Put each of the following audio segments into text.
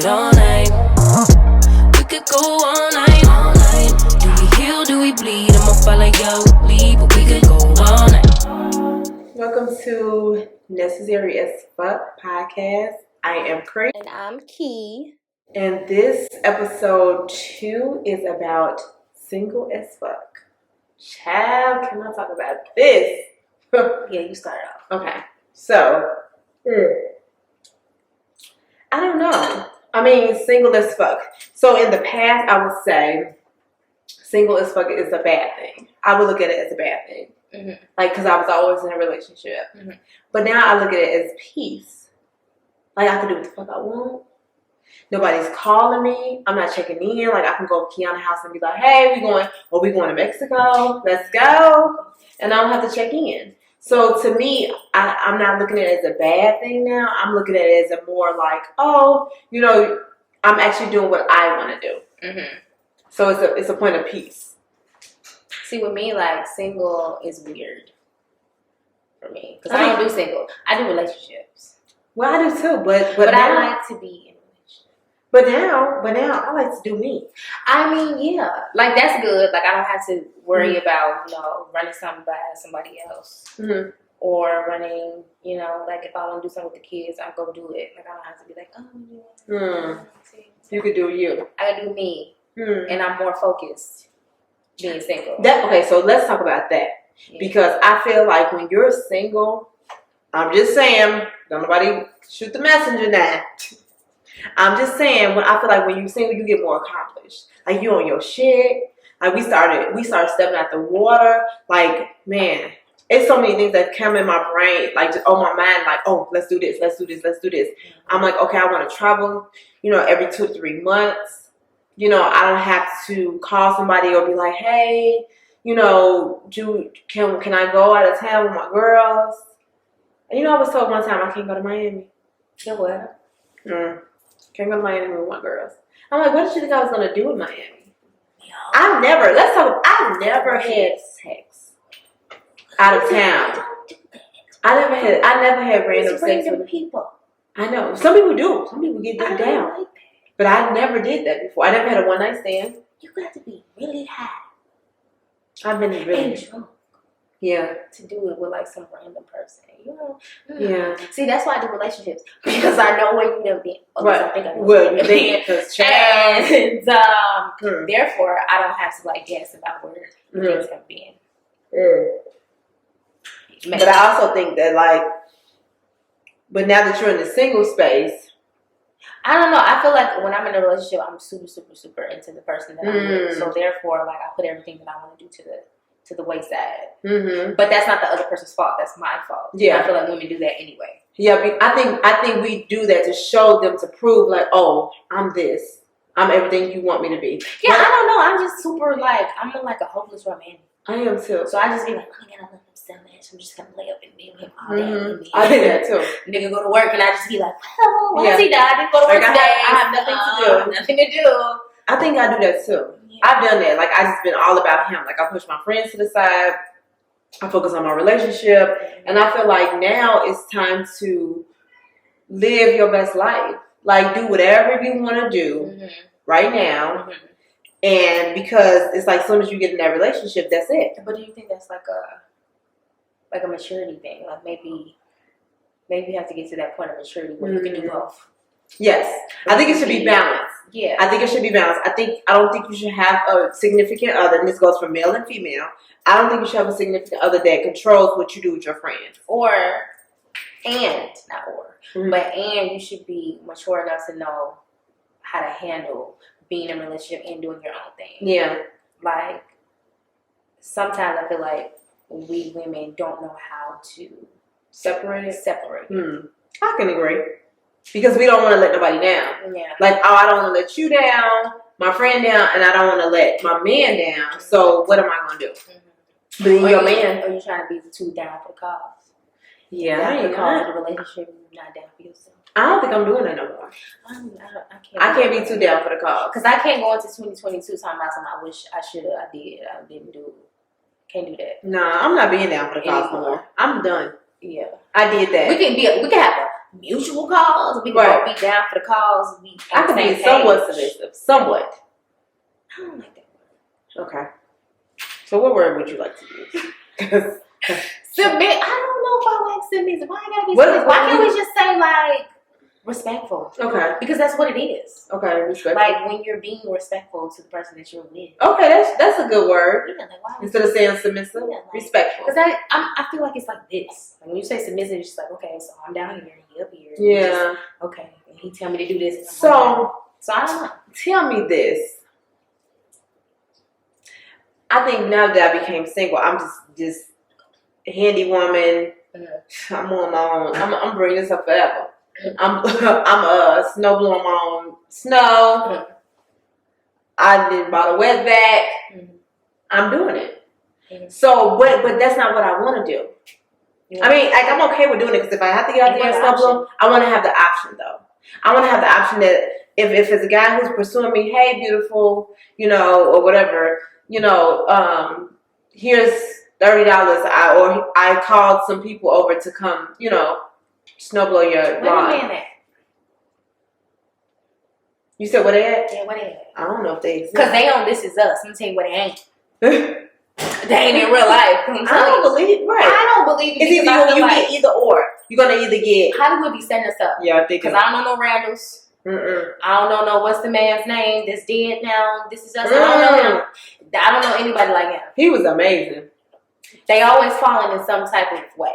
it all night. We could go all night, all night. Do we heal, do we bleed? I'ma follow your lead, but we could go all night. Welcome to Necessary as Fuck podcast. I am Cree. And I'm Key. And this episode 2 is about single as fuck. Child, can I talk about this? Yeah, you start off. Okay, so I don't know. I mean, single as fuck. So in the past, I would say single as fuck is a bad thing. I would look at it as a bad thing. Mm-hmm. Like, because I was always in a relationship. Mm-hmm. But now I look at it as peace. Like, I can do what the fuck I want. Nobody's calling me. I'm not checking in. Like, I can go to Kiana's house and be like, hey, we going to Mexico. Let's go. And I don't have to check in. So to me, I'm not looking at it as a bad thing now. I'm looking at it as a more like, oh, you know, I'm actually doing what I want to do. Mm-hmm. So it's a point of peace. See, with me, like, single is weird for me. Because I don't do single. I do relationships. Well, I do too, but now, I like to be in a relationship. But now I like to do me. I mean, yeah. Like, that's good. Like, I don't have to worry about, you know, running something by somebody else. Mm-hmm. Or running, you know, like, if I want to do something with the kids, I'll go do it. Like, I don't have to be like, oh, yeah. You could do you. I can do me. And I'm more focused being single. Okay, so let's talk about that. Yeah. Because I feel like when you're single, I'm just saying, don't nobody shoot the messenger now. I'm just saying, I feel like when you're single, you get more accomplished. Like, you on your shit. Like, we started stepping out the water. Like, man, it's so many things that come in my brain, like, just on my mind, like, oh, let's do this, let's do this, let's do this. I'm like, okay, I want to travel, you know, every 2 to 3 months. You know, I don't have to call somebody or be like, hey, you know, can I go out of town with my girls? And, you know, I was told one time I can't go to Miami. Yeah, what? Can't go to Miami with my girls. I'm like, what did you think I was going to do in Miami? No. I've never had sex out of town. I never had random sex with people. I know. Some people do. Some people get dick down. Like that. But I never did that before. I never had a one night stand. You got to be really high. I've been really and drunk. Yeah. To do it with like some random person. You know? Yeah. See, that's why I do relationships. Because I know where you done been. Right. Well, you been. And therefore, I don't have to like guess about where things have been. But I also think that like, but now that you're in the single space, I don't know. I feel like when I'm in a relationship, I'm super, super, super into the person that I'm with. So therefore, like, I put everything that I want to do to the wayside. Mm-hmm. But that's not the other person's fault. That's my fault. Yeah, I feel like women do that anyway. Yeah, I think we do that to show them, to prove like, oh, I'm this. I'm everything you want me to be. Yeah, I don't know. I'm just super like, I'm like a hopeless romantic. I am too. So I just be like, oh my God, I love him so much. I'm just gonna lay up and be with him all day. Mm-hmm. I do that too. Nigga go to work and I just be like, well, what has he done? I didn't go to work today. I have nothing to do. I think I do that too. Yeah. I've done that. Like, I just been all about him. Like, I push my friends to the side. I focus on my relationship. And I feel like now it's time to live your best life. Like, do whatever you want to do right now. Mm-hmm. And because it's like, as soon as you get in that relationship, that's it. But do you think that's like a maturity thing? Like, maybe you have to get to that point of maturity where you can do both. Yes. I think it should be balanced. Yeah. I think it should be balanced. I don't think you should have a significant other, and this goes for male and female. I don't think you should have a significant other that controls what you do with your friends. And you should be mature enough to know how to handle being in a relationship and doing your own thing. Yeah. Like, sometimes I feel like we women don't know how to separate. I can agree. Because we don't want to let nobody down. Yeah. Like, oh, I don't want to let you down, my friend down, and I don't want to let my man down. So what am I going to do? But then your man, are you trying to be too down for the cause? Yeah. Down for the cause of the relationship, not down for yourself. I don't think I'm doing that no more. I can't be too down for the cause. Because I can't go into 2022 talking about something I wish I should have, I didn't do. Can't do that. Nah, I'm not being down for the cause no more. I'm done. Yeah. I did that. We can have a mutual cause. We can both be down for the cause. I could be somewhat submissive. Somewhat. I don't like that word. Okay. So what word would you like to use? Submit. I don't know if I like submissive. Why gotta be submissive? Why can't we just say like respectful? Okay. Because that's what it is. Okay, respectful. Like when you're being respectful to the person that you're with. Okay, that's a good word. Yeah, like, why instead of saying submissive, respectful. Because I feel like it's like this. Like when you say submissive, it's just like, okay, so I'm down here and he up here. Yeah. Just, okay, and he tell me to do this. And so I don't know. Tell me this. I think now that I became single, I'm just a handy woman. Mm-hmm. I'm on my own. I'm bringing this up forever. I'm a snow blower on my own snow. Mm-hmm. I did bought a wet vac. Mm-hmm. I'm doing it. Mm-hmm. So, but that's not what I want to do. Yeah. I mean, like I'm okay with doing it because if I have to get out there and snow blow, I want to have the option though. I want to have the option that if it's a guy who's pursuing me, hey, beautiful, or whatever. Here's $30. I called some people over to come, snow blow your lawn. Where they at? You said where they at? Yeah, where they at? I don't know if they exist. Because they on This Is Us. I'm gonna tell you where they ain't. They ain't in real life. I don't believe right. I don't believe it. It's either you get either or. You're gonna either get Hollywood be setting us up. Yeah, I think because I don't know no Randalls. I don't know what's the man's name that's dead now. This Is Us. I don't know him. I don't know anybody like him. He was amazing. They always falling in some type of way.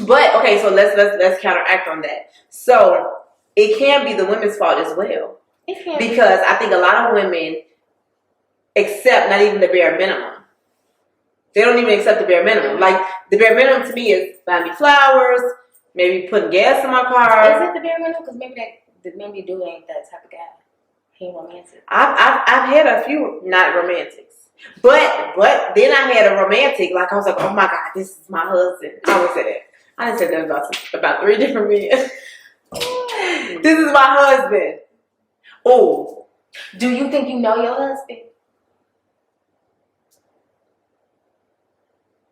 But okay, so let's counteract on that. So it can be the women's fault as well. It can because I think a lot of women accept not even the bare minimum. They don't even accept the bare minimum. Like the bare minimum to me is buying me flowers, maybe putting gas in my car. Is it the bare minimum? Because maybe dude ain't that type of guy. He ain't romantic. I've had a few not romantics, but then I had a romantic. Like I was like, oh my god, this is my husband. I always say that. I done said that about 3 different men. This is my husband. Oh, do you think you know your husband?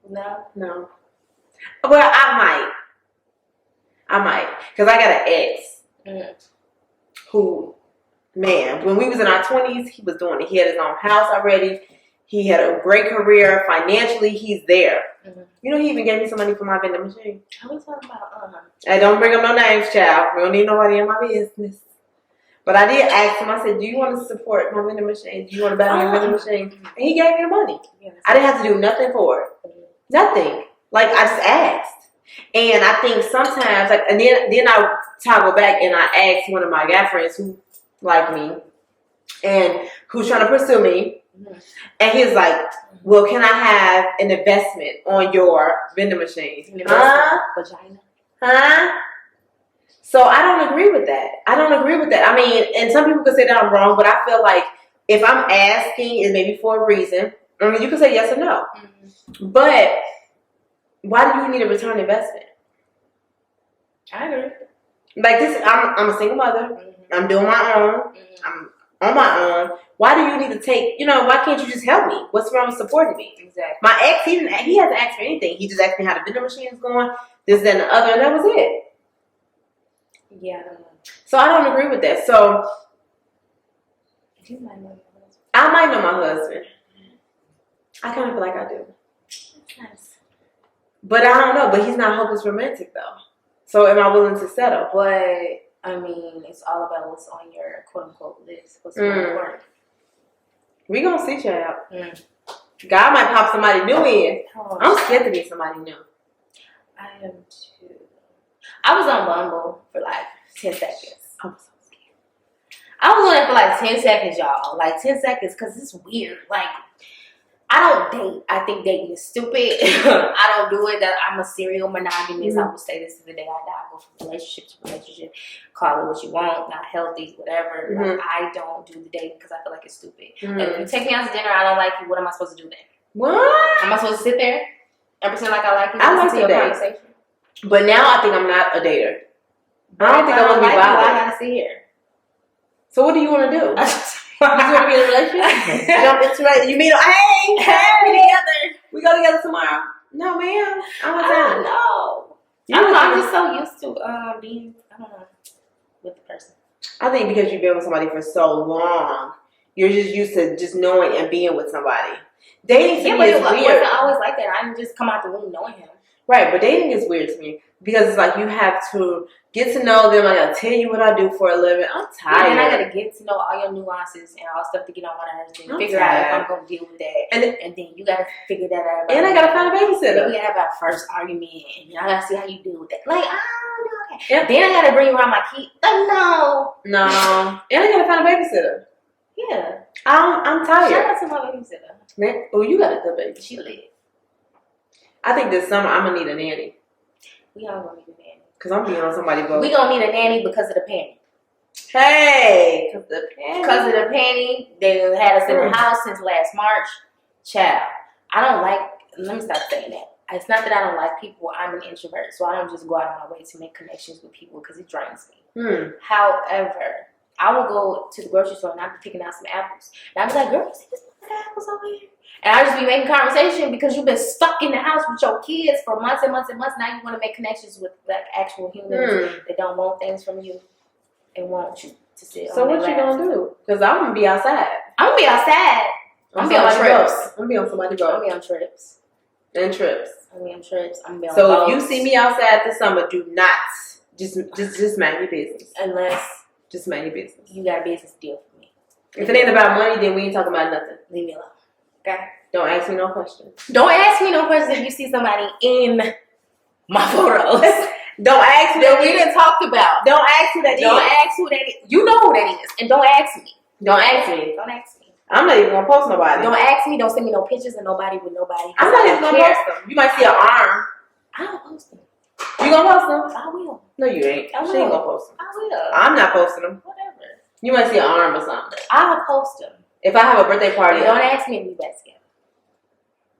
No. Well, I might, because I got an ex who, man, when we was in our 20s, he was doing it. He had his own house already. He had a great career. Financially, he's there. Mm-hmm. He even gave me some money for my vending machine. How we talking about? I don't bring up no names, child. We don't need nobody in my business. But I did ask him. I said, do you want to support my vending machine? Do you want to buy me a vending machine? And he gave me the money. Yes. I didn't have to do nothing for it. Mm-hmm. Nothing. Like, I just asked. And I think sometimes, like, and then I toggle back and I asked one of my guy friends who like me and who's trying to pursue me. Mm-hmm. And he's like, well, can I have an investment on your vending machine? Vagina. Huh? So I don't agree with that. I mean, and some people could say that I'm wrong, but I feel like if I'm asking, it's maybe for a reason. I mean, you can say yes or no. Mm-hmm. But why do you need a return investment? I agree. Like this, I'm a single mother. Mm-hmm. I'm doing my own. Mm-hmm. I'm on my own. Why do you need to take, why can't you just help me? What's wrong with supporting me? Exactly. My ex, he hasn't asked for anything. He just asked me how the vending machine is going, this, that, and the other, and that was it. Yeah, I don't know. So I don't agree with that. So you might know your husband. I might know my husband. I kind of feel like I do. That's nice. But I don't know. But he's not hopeless romantic though. So am I willing to settle? But I mean, it's all about what's on your quote unquote list. What's more important. We gonna see, child. God might pop somebody new in. I'm scared to be somebody new. I am too. I was on Bumble for like 10 seconds. I was so scared. I was on it for like 10 seconds, y'all. Like 10 seconds because it's weird. Like, I don't date. I think dating is stupid. I don't do it. That I'm a serial monogamist. I will say this to the day I die. I go from relationship to relationship. Call it what you want. Not healthy, whatever. Like, I don't do the dating because I feel like it's stupid. And if you take me out to dinner, I don't like you. What am I supposed to do then? What? Am I supposed to sit there and pretend like I like you? I like to date. Conversation? But now I think I'm not a dater. I don't think I want to be bothered. I gotta sit here. So what do you want to do? You want to be in a relationship? Jump into it. You meet her. Hey, we together. We go together tomorrow. No, ma'am. I don't have time. No. I don't know. I'm just so used to being, I don't know, with the person. I think because you've been with somebody for so long, you're just used to just knowing and being with somebody. Dating to me is weird. It wasn't always like that. I didn't just come out the room knowing him. Right, but dating is weird to me because it's like you have to get to know them. I gotta tell you what I do for a living. I'm tired. And I gotta get to know all your nuances and all stuff to get on my nerves and figure out if I'm gonna deal with that. And then you gotta figure that out. And I gotta find a babysitter. Then we gotta have our first argument, and I gotta see how you deal with that. Like, I don't know. Okay. Yep. Then I gotta bring around my kid. No. And I gotta find a babysitter. Yeah. I'm tired. Shout out to my babysitter. Man, oh, you got a good baby. She lit. I think this summer I'm gonna need a nanny. We all gonna need a nanny. Cause I'm being on somebody's boat. We gonna need a nanny because of the PANNY. Hey, cause of the PANNY, they had us in the house since last March. Child, I don't like. Let me stop saying that. It's not that I don't like people. I'm an introvert, so I don't just go out of my way to make connections with people because it drains me. However, I will go to the grocery store and I'll be picking out some apples. And I'll be like, girl, you see this apples over here? And I'll just be making conversation because you've been stuck in the house with your kids for months and months and months. Now you want to make connections with like actual humans that don't want things from you and want you to sit. So what you gonna do? Because I'm gonna be outside. I'm gonna be outside. I'm gonna be on trips. I'm gonna be on somebody's boat. I'm gonna be on trips. And trips. I'm gonna be on trips. I'm gonna be on So boats. if you see me outside this summer, do not just mind your business. Unless just mind your business. You got a business deal for me. If it ain't about money, then we ain't talking about nothing. Leave me alone. Okay? Don't ask me no questions. Don't ask me no questions if you see somebody in my photos. Don't ask me that we didn't talk about. Don't ask who that is. Don't ask who that is. You know who that is. And don't ask me. Don't ask me. Don't ask me. I'm not even gonna post nobody. Don't ask me. Don't send me no pictures of nobody with nobody. I'm not even gonna post them. You might see an arm. I'll post them. You gonna post them? I will. No, you ain't. I will. She ain't gonna post them. I will. I'm not posting them. Whatever. You might see an arm or something. I'll post them. If I have a birthday party. Don't ask me if we back together.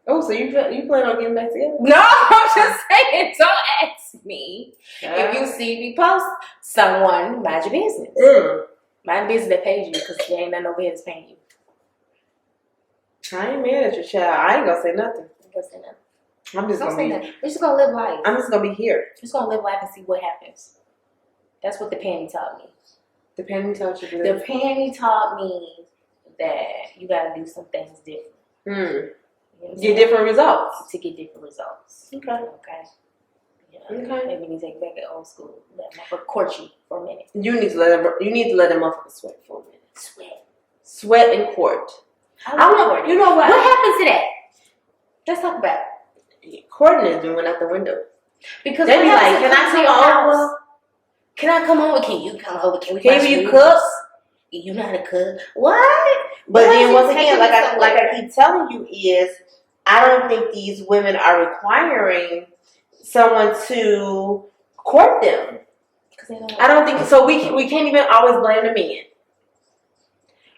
Oh, so you plan on getting back together? No, I'm just saying. Don't ask me if you see me post someone. Mind your business. Mind business that pays you because there ain't nothing over here that's paying you. I ain't mad at your child. I ain't gonna say nothing. I'm gonna say nothing. I'm just gonna be. We're just gonna live life. I'm just gonna be here. Just gonna live life and see what happens. That's what the PANNY taught me. The PANNY taught you. The PANNY taught me that you gotta do some things different. You know get different results. To get different results. Okay. Okay. Yeah. Okay. Maybe we need to take back at old school. Let motherfucker court you for a minute. You need to let them. You need to let them motherfucker sweat for a minute. Sweat in court. I want. You know what? What happens to that? Let's talk about it. Courting is went out the window. Because they be like, "Can I come over? Can I come over? Can you come over? Can you cook? You know how to cook? What? But then once again, like I keep telling you, is I don't think these women are requiring someone to court them. I don't think so. We can't even always blame the men.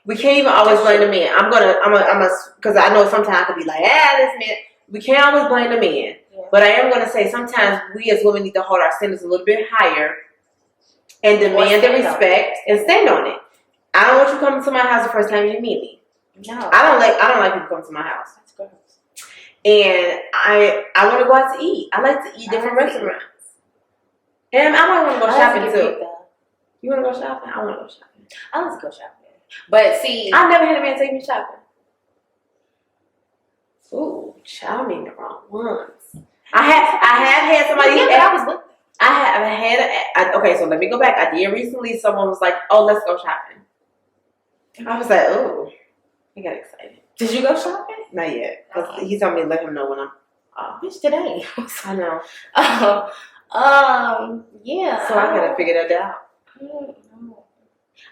We can't even always blame the men. I'm gonna, because I know sometimes I could be like, this man. We can't always blame the men. Yeah. But I am gonna say sometimes we as women need to hold our standards a little bit higher and demand the respect and stand on it. I don't want you coming to my house the first time you meet me. No, I don't like people coming to my house. That's gross. And I want to go out to eat. I like to eat different restaurants. And I might want to go shopping too. You want to go shopping? I want to go shopping. I like to go shopping. But see, I've never had a man take me shopping. Ooh, child, I mean the wrong ones. I have had somebody. Yeah, but I was with them. Okay, so let me go back. I did recently. Someone was like, "Oh, let's go shopping." I was like, "Oh," I got excited. Did you go shopping? Not yet, because he told me to let him know when I'm. Bitch, today. I know. Yeah. So I gotta figure that out.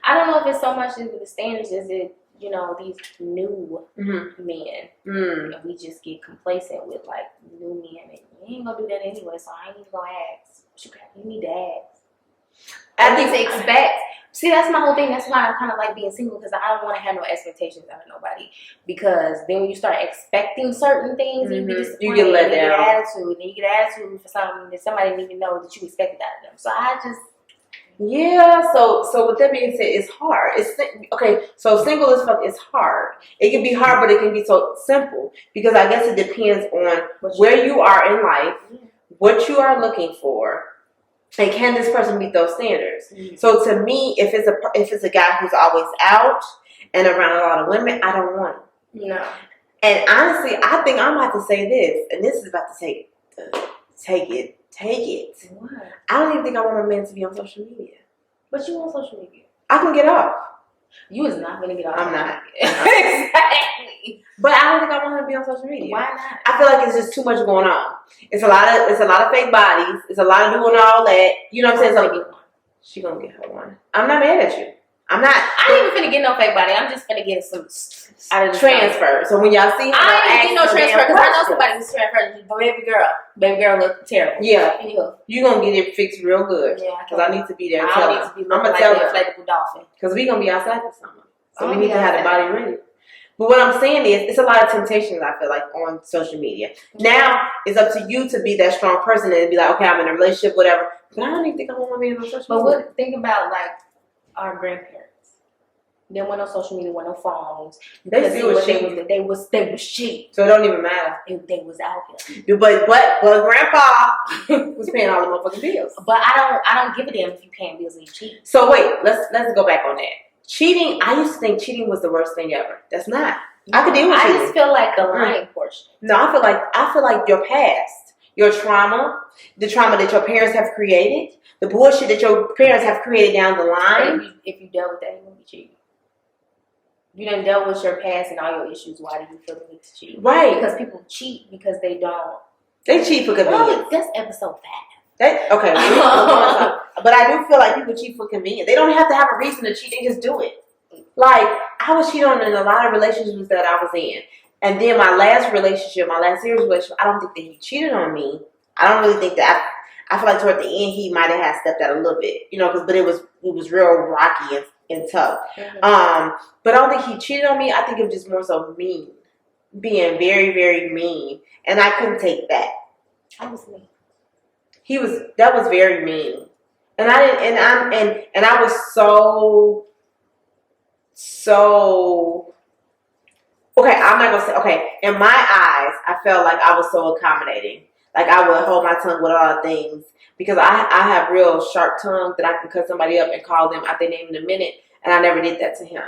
I don't know if it's so much with the standards as it, these new men. And we just get complacent with like new men. And you ain't gonna do that anyway, so I ain't even gonna ask. You need to ask. I need to expect. See, that's my whole thing. That's why I kind of like being single, because I don't want to have no expectations out of nobody. Because then when you start expecting certain things, you get let down. You get attitude for something that somebody didn't even know that you expected out of them. So I just. Yeah, so with that being said, it's hard. So single as fuck is hard. It can be hard, but it can be so simple, because I guess it depends on where you are in life, what you are looking for, and can this person meet those standards? Mm-hmm. So to me, if it's a guy who's always out and around a lot of women, I don't want him. No. And honestly, I think I'm about to say this, and this is about to take it. What? I don't even think I want a man to be on social media. But you on social media? I can get off. You is not gonna get off. I'm not. Exactly. But I don't think I want him to be on social media. Why not? I feel like it's just too much going on. It's a lot of fake bodies. It's a lot of doing all that. You know what I'm saying? So she gonna get her one. I'm not mad at you. I'm not. I ain't even finna get no fake body. I'm just finna get some out of the transfer. So when y'all see her, I ain't get no transfer because I know somebody who's transferred. But baby girl look terrible. Yeah, you gonna get it fixed real good. Yeah, because I need to be there. I'm gonna tell her inflatable dolphin because we gonna be outside this summer, so we need to have the body ready. But what I'm saying is, it's a lot of temptations, I feel like, on social media. Now, it's up to you to be that strong person and be like, okay, I'm in a relationship, whatever. But I don't even think I want to be on social media. But think about, like, our grandparents. They weren't on social media, weren't no phones. They still was cheap. They was cheap. So it don't even matter. They was out here. But Grandpa was paying all the motherfucking bills. But I don't give a damn if you paying bills and you cheat. So wait, let's go back on that. Cheating, I used to think cheating was the worst thing ever. That's not. I could deal with cheating. I just feel like the lying portion. No, I feel like your past, your trauma, the trauma that your parents have created, the bullshit that your parents have created down the line. If you dealt with that, you won't be cheating. You done dealt with your past and all your issues. Why do you feel the need to cheat? Right. Because people cheat because they don't. They cheat for convenience. That's episode 5. Okay. But I do feel like people cheat for convenience. They don't have to have a reason to cheat. They just do it. Like, I was cheated on in a lot of relationships that I was in. And then my last serious relationship, I don't think that he cheated on me. I don't really think that. I feel like toward the end, he might have stepped out a little bit. You know, but it was real rocky and tough. Mm-hmm. But I don't think he cheated on me. I think it was just more so mean. Being very, very mean. And I couldn't take that. I was mean. That was very mean. And I didn't, and I was so, okay, I'm not gonna say, okay, in my eyes, I felt like I was so accommodating. Like I would hold my tongue with a lot of things because I have real sharp tongue that I can cut somebody up and call them out their name in a minute, and I never did that to him.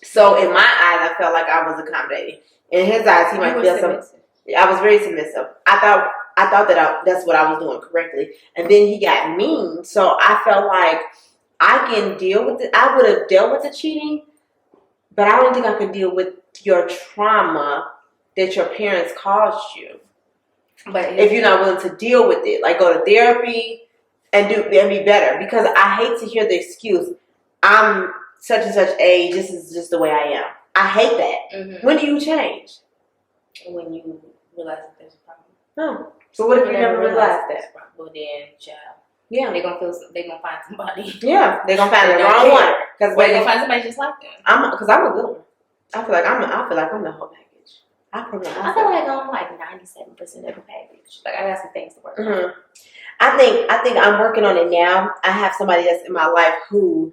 So in my eyes, I felt like I was accommodating. In his eyes, he might feel something. I was very submissive. I thought that that's what I was doing correctly. And then he got mean. So I felt like I can deal with it. I would have dealt with the cheating, but I don't think I could deal with your trauma that your parents caused you. But if you're not willing to deal with it, like go to therapy and be better. Because I hate to hear the excuse, I'm such and such age, this is just the way I am. I hate that. Mm-hmm. When do you change? When you realize that there's a problem. Oh. So what if you never realize that? Well then, child. Yeah. They're gonna find somebody. Yeah. They're gonna find the wrong one. Because they're gonna find somebody just like them. Because I'm a good one. I feel like I'm the whole package. I feel like I'm like 97% of the package. Like I got some things to work on. I think I'm working on it now. I have somebody that's in my life who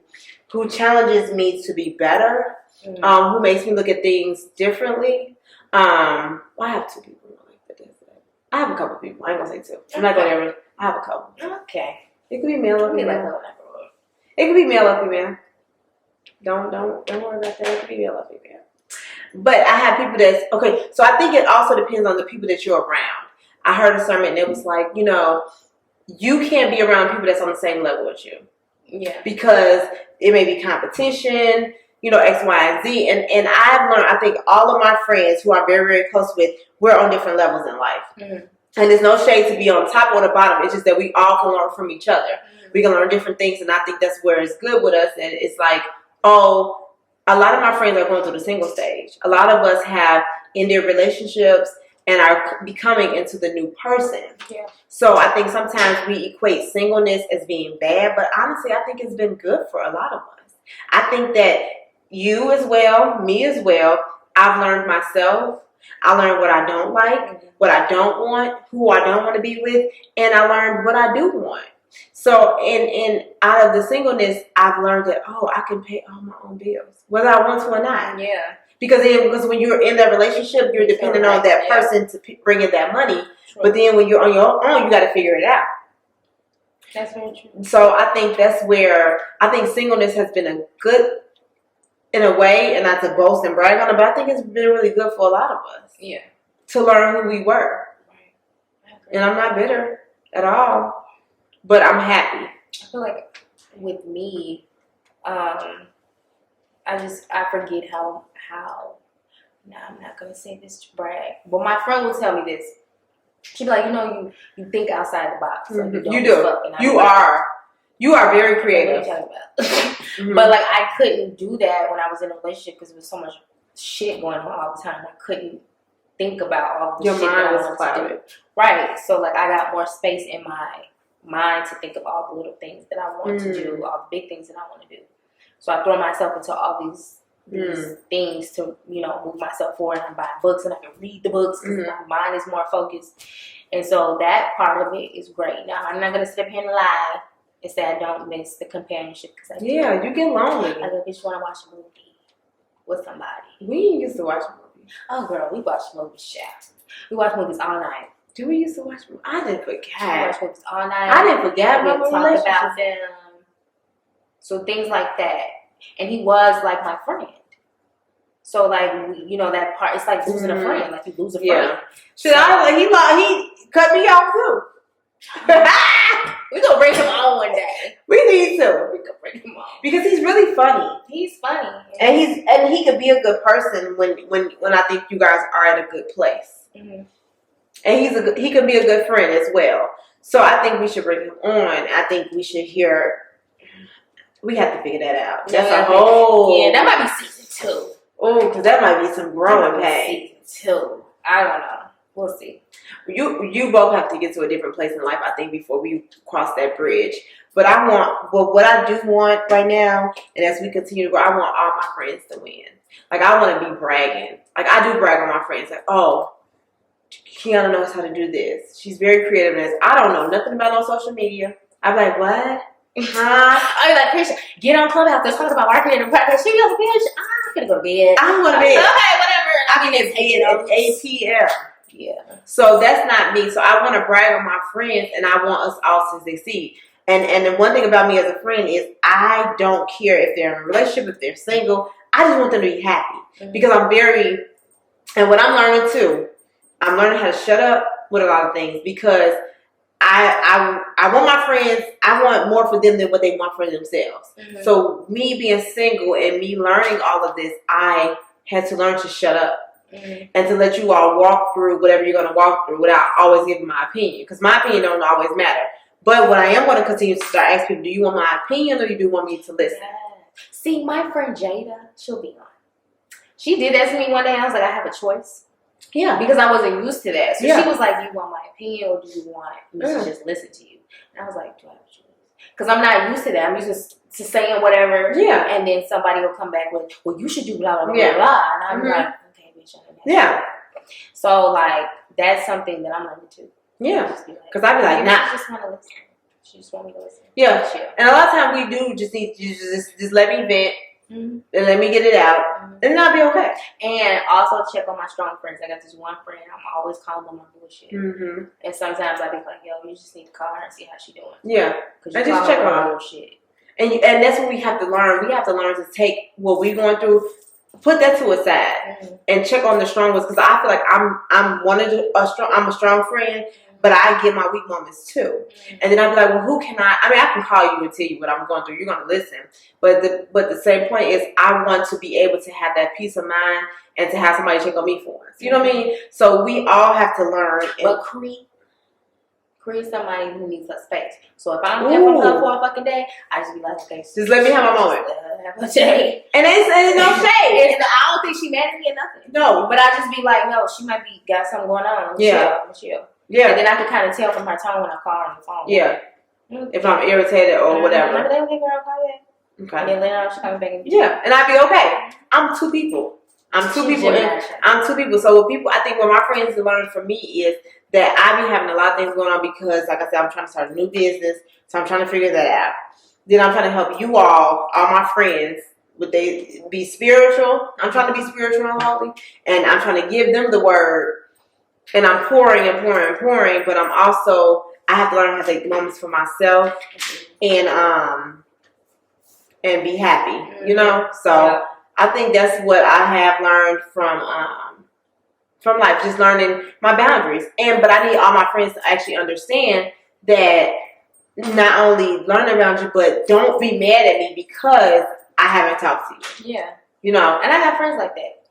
challenges me to be better. Who makes me look at things differently. I have 2 people in my life that does that. I have a couple people. I ain't gonna say 2. I'm not gonna ever. I have a couple. Okay. It could be male or female. It could be male or female. Don't worry about that. It could be male or female. But I have people that's okay. So I think it also depends on the people that you're around. I heard a sermon and it was like, you can't be around people that's on the same level as you. Yeah. Because it may be competition. X, Y, and Z. And I've learned, I think all of my friends who I'm very, very close with, we're on different levels in life. Mm-hmm. And there's no shade to be on top or the bottom. It's just that we all can learn from each other. Mm-hmm. We can learn different things. And I think that's where it's good with us. And it's like, a lot of my friends are going through the single stage. A lot of us have ended relationships and are becoming into the new person. Yeah. So I think sometimes we equate singleness as being bad. But honestly, I think it's been good for a lot of us. I think that you as well, me as well, I've learned myself. I learned what I don't like, what I don't want, who I don't want to be with, and I learned what I do want. So in out of the singleness, I've learned that, I can pay all my own bills, whether I want to or not. Yeah. Because when you're in that relationship, you're dependent on that person to bring in that money. True. But then when you're on your own, you got to figure it out. That's very true. So I think that's where I think singleness has been a good, in a way, and not to boast and brag on it, but I think it's been really good for a lot of us. Yeah. To learn who we were. Right. And I'm not bitter at all, but I'm happy. I feel like with me, I forget how. Now I'm not gonna say this to brag, but my friend will tell me this. She'd be like, you think outside the box. Like you do. You are very creative. What are you talking about? But like I couldn't do that when I was in a relationship because there was so much shit going on all the time. I couldn't think about all the shit that I wanted to do. Right. So like I got more space in my mind to think of all the little things that I want to do, all the big things that I want to do. So I throw myself into all these things to, move myself forward. I'm buying books and I can read the books because my mind is more focused. And so that part of it is great. Now, I'm not going to sit up here and lie and say I don't miss the companionship because I do. Yeah, you get lonely. Like, I just want to watch a movie with somebody. We used to watch movies. Oh, girl, we watch movies, chat. We watch movies all night. Do we used to watch movies? I didn't forget. We watch movies all night. I didn't forget about them. So things like that. And he was like my friend. So like that part, it's like losing a friend. Like you lose a friend. Yeah. He cut me off too. We gonna bring him on one day. We need to. We gonna bring him on because he's really funny. He's funny, and he could be a good person when I think you guys are at a good place. Mm-hmm. And he could be a good friend as well. So I think we should bring him on. I think we should hear. We have to figure that out. That's a whole. Yeah, that might be season 2. Oh, because that might be some growing pains. Season 2. I don't know. We'll see. You both have to get to a different place in life, I think, before we cross that bridge. But what I do want right now, and as we continue to grow, I want all my friends to win. Like, I want to be bragging. Like, I do brag on my friends. Like, oh, Kiana knows how to do this. She's very creative in this. I don't know nothing about no social media. I'm like, what? I mean, like, Krisha, get on Clubhouse. Let's talk about marketing and practice. She goes, bitch, I'm gonna go to bed. I'm going to bed. Okay, whatever. I mean, it's 8 p.m. Yeah. So that's not me. So I want to brag on my friends, and I want us all to succeed. And the one thing about me as a friend is I don't care if they're in a relationship, if they're single. I just want them to be happy because I'm very. And what I'm learning too, I'm learning how to shut up with a lot of things because I want my friends. I want more for them than what they want for themselves. Mm-hmm. So me being single and me learning all of this, I had to learn to shut up. Mm-hmm. And to let you all walk through whatever you're going to walk through without always giving my opinion. Because my opinion don't always matter. But what I am going to continue to start asking people, do you want my opinion or do you want me to listen? Yeah. See, my friend Jada, she'll be on. She did that to me one day. I was like, I have a choice. Yeah. Because I wasn't used to that. So she was like, do you want my opinion or do you want me to just listen to you? And I was like, do I have a choice? Because I'm not used to that. I'm used to saying whatever. Yeah. And then somebody will come back with, well, you should do blah, blah, blah, blah. And I'm like, yeah. So like that's something that I'm learning too. Yeah. Because I'd be like, nah. She just want to listen. She just want me to listen. Yeah. And a lot of times we do just need to just let me vent and let me get it out, and I'll be okay. And also check on my strong friends. I got this one friend. I'm always calling them on bullshit. Mm-hmm. And sometimes I be like, yo, you just need to call her and see how she doing. Yeah. Because you just check on her bullshit. And that's what we have to learn. We have to learn to take what we're going through. Put that to a side and check on the strong ones because I feel like I'm a strong friend, but I get my weak moments too. And then I'll be like, well, who can I mean, I can call you and tell you what I'm going through. You're going to listen. But the same point is I want to be able to have that peace of mind and to have somebody check on me for us. You know what I mean? So we all have to learn. But Create somebody who needs her space. So if I don't hear from her for a fucking day, I just be like, okay, just let me have my moment. Have a shade. And it's no shade. I don't think she mad at me or nothing. No. But I just be like, no, she might be got something going on. Chill. Yeah. And then I can kind of tell from her tone when I call her on the phone. Yeah. If I'm irritated or whatever. Okay, girl, call back. Okay. And then later on, she comes back and and I be okay. I'm two people. So with people, I think what my friends learned from me is that I be having a lot of things going on because, like I said, I'm trying to start a new business. So I'm trying to figure that out. Then I'm trying to help you all my friends, would they be spiritual? I'm trying to be spiritual and holy. And I'm trying to give them the word and I'm pouring and pouring and pouring, but I have to learn how to take moments for myself and be happy, you know? So I think that's what I have learned from life, just learning my boundaries. But I need all my friends to actually understand that not only learn around you, but don't be mad at me because I haven't talked to you. Yeah. You know? And I have friends like that.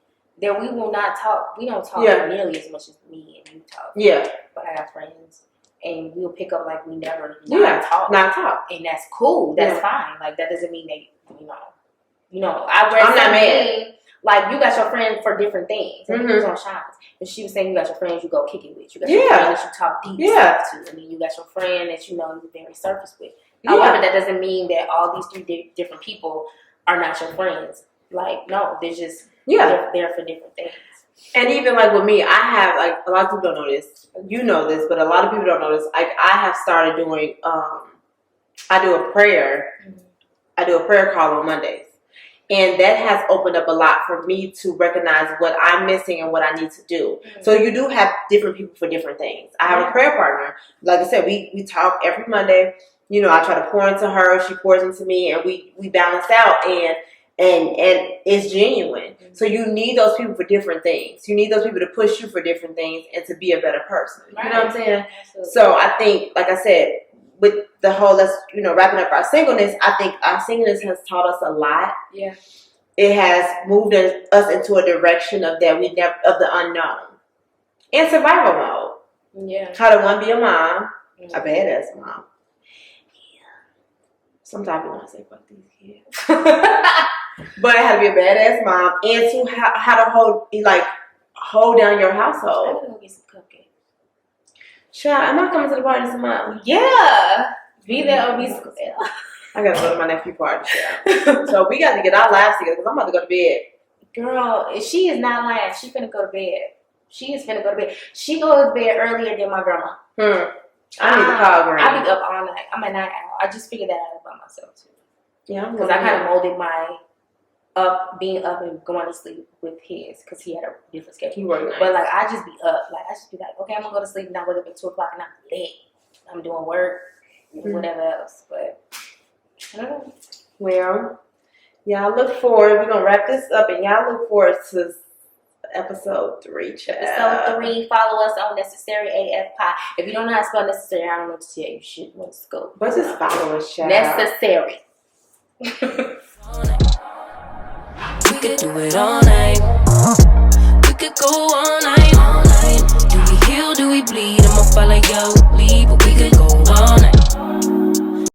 That we will not talk. We don't talk nearly as much as me and you talk. Yeah. But I got friends. And we'll pick up like we never talk. Not talk. And that's cool. That's fine. Like, that doesn't mean that, I'm not mad. Like, you got your friends for different things. And who's on Shines. And she was saying you got your friends you go kick it with. You got your friend that you talk deep stuff to. And then you got your friend that you're very surface with. However, that doesn't mean that all these three different people are not your friends. Like, no, they're just they're there for different things. And even like with me, I have like a lot of people don't know this. You know this, but a lot of people don't know this. Like, I have started doing I do a prayer. I do a prayer call on Mondays. And that has opened up a lot for me to recognize what I'm missing and what I need to do. So you do have different people for different things. I have a prayer partner. Like I said, we talk every Monday. You know, I try to pour into her, she pours into me, and we balance out and it's genuine. So you need those people for different things. You need those people to push you for different things and to be a better person. You know what I'm saying? Absolutely. So I think, like I said, with the whole, wrapping up our singleness, I think our singleness has taught us a lot. Yeah. It has moved us into a direction of the unknown. And survival mode. Yeah. How to be a mom, a badass mom. Yeah. Sometimes we want to say fuck these kids. But how to be a badass mom and to how to hold down your household. I'm gonna go get some cupcakes. Child, am I coming to the party tomorrow? Yeah. Be there or be square. I gotta go to my nephew party, child. So we got to get our lives together because I'm about to go to bed. Girl, she is not lying. She finna go to bed. She is finna go to bed. She goes to bed earlier than my grandma. I need to call grandma. I be up all night. I'm a night owl. I just figured that out about myself too. Yeah, because I kind of molded my being up and going to sleep with his, because he had a different schedule. He worked nice. But like, I just be up. Like, I just be like, okay, I'm gonna go to sleep and I wake up at 2 o'clock and I'm lit. I'm doing work and whatever else. But I don't know. Well, y'all look forward. We're gonna wrap this up, and y'all look forward to episode 3. Child. Episode 3. Follow us on Necessary AF Pod. If you don't know how to spell necessary, I don't know what to tell you. You should want to go. But just follow us, child. Necessary. We could do it all night. We could go all night. Do we heal? Do we bleed? I'ma follow your lead, but we could go all night.